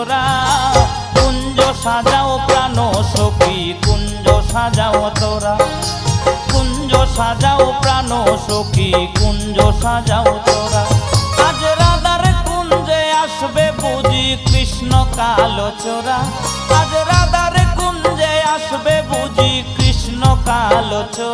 তোরা। কুঞ্জ সাজাও প্রাণ সখী কুঞ্জ সাজাও তোরা, কুঞ্জ সাজাও প্রাণ সখী কুঞ্জ সাজাও তোরা। আজ রাধার কুঞ্জে আসবে বুঝি কৃষ্ণ কালোচোরা, আজ রাধার কুঞ্জে আসবে বুঝি কৃষ্ণ কালোচোরা।